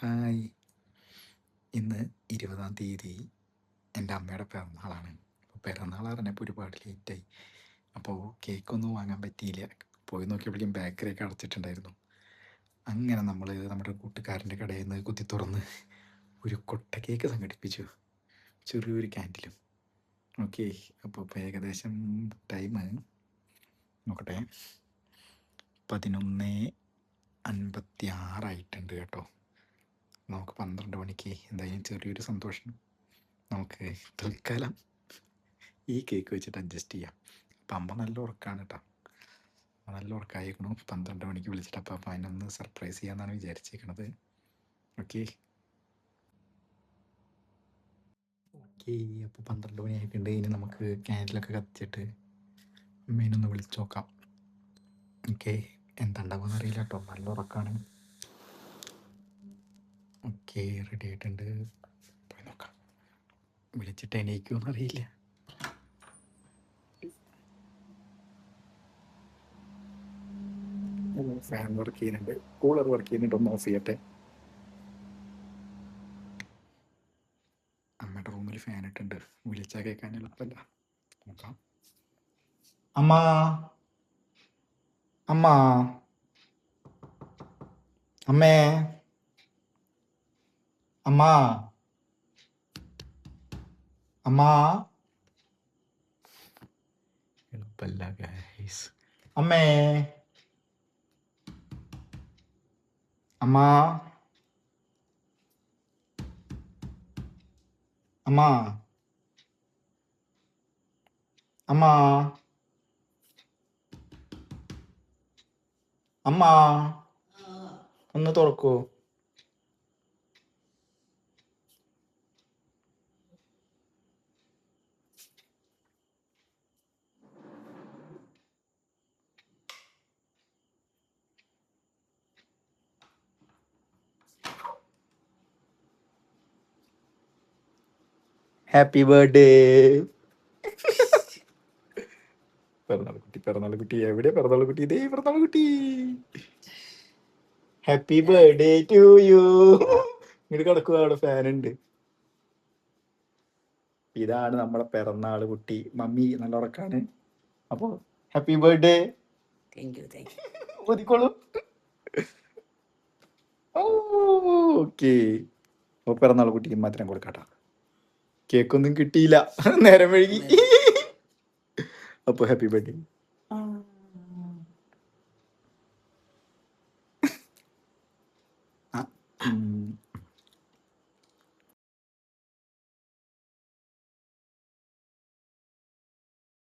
Hi, ഇന്ന് 20-ാം തീയതി എൻ്റെ അമ്മയുടെ പിറന്നാളാണ്. അപ്പോൾ പിറന്നാൾ പറഞ്ഞപ്പോൾ ഒരുപാട് ലേറ്റായി. അപ്പോൾ കേക്കൊന്നും വാങ്ങാൻ പറ്റിയില്ല. പോയി നോക്കിയപ്പോഴേക്കും ബേക്കറിയൊക്കെ അടച്ചിട്ടുണ്ടായിരുന്നു. അങ്ങനെ നമ്മൾ നമ്മുടെ കൂട്ടുകാരൻ്റെ കടയിൽ നിന്ന് കുത്തി തുറന്ന് ഒരു കൊട്ട കേക്ക് സംഘടിപ്പിച്ചു, ചെറിയൊരു ക്യാൻഡിലും. ഓക്കെ, അപ്പോൾ ഇപ്പോൾ ഏകദേശം ടൈം നോക്കട്ടെ, 11:56 ആയിട്ടുണ്ട് കേട്ടോ. നമുക്ക് 12 മണിക്ക് എന്തായാലും ചെറിയൊരു സന്തോഷം നമുക്ക് തൽക്കാലം ഈ കേക്ക് വെച്ചിട്ട് അഡ്ജസ്റ്റ് ചെയ്യാം. അപ്പം അമ്മ നല്ല ഉറക്കമാണ് കേട്ടോ, നല്ല ഉറക്കമായിരിക്കണം. 12 മണിക്ക് വിളിച്ചിട്ട് അപ്പം അതിനൊന്ന് സർപ്രൈസ് ചെയ്യാമെന്നാണ് വിചാരിച്ചേക്കണത്. ഓക്കെ ഓക്കെ അപ്പോൾ 12 മണി ആയിട്ടുണ്ട്. ഇനി നമുക്ക് ക്യാൻഡിലൊക്കെ കത്തിച്ചിട്ട് അമ്മേനൊന്ന് വിളിച്ചു നോക്കാം. ഓക്കെ, എന്താ ഉണ്ടാവുമെന്ന് അറിയില്ല കേട്ടോ, നല്ല ഉറക്കമാണ്. ഓക്കെ, റെഡി ആയിട്ടുണ്ട്. പോയി നോക്കാം, വിളിച്ചിട്ട് എണീക്കുമെന്ന് അറിയില്ല. ഫാൻ വർക്ക് ചെയ്യുന്നുണ്ട്, കൂളർ വർക്ക് ചെയ്യുന്നുണ്ട്, ഒന്ന് ഓഫ് ചെയ്യട്ടെ. അമ്മയുടെ റൂമിൽ ഫാൻ ഇട്ടുണ്ട്, വിളിച്ചാൽ കേൾക്കാൻ എളുപ്പമല്ല. നോക്കാം. അമ്മ അമ്മ അമ്മേ അമ്മ അമ്മ എളുപ്പമല്ല ഗൈസ്. അമ്മേ അമ്മ അമ്മ അമ്മ അമ്മ ഒന്ന് തുറക്കൂ. ഹാപ്പി ബർത്ത്ഡേ പിറന്നാൾ കുട്ടി എവിടെ? പിറന്നാൾ കുട്ടി ഇതേ, പിറന്നാൾ കുട്ടി. Happy birthday to you. ഇങ്ങോട്ട് കിടക്കുക, അവിടെ ഫാൻ ഉണ്ട്. ഇതാണ് നമ്മളെ പിറന്നാൾ കുട്ടി. മമ്മി നല്ല ഉറക്കാണ്. അപ്പോൾ ഹാപ്പി ബർത്ത്ഡേ. ഒതുക്കോളൂ. ഓക്കെ, അപ്പോൾ പിറന്നാൾ കുട്ടിക്ക് മാത്രം കൊടുക്കാട്ടോ. കേക്കൊന്നും കിട്ടിയില്ല, നേരം വൈകി. അപ്പോൾ ഹാപ്പി ബർത്ത്ഡേ.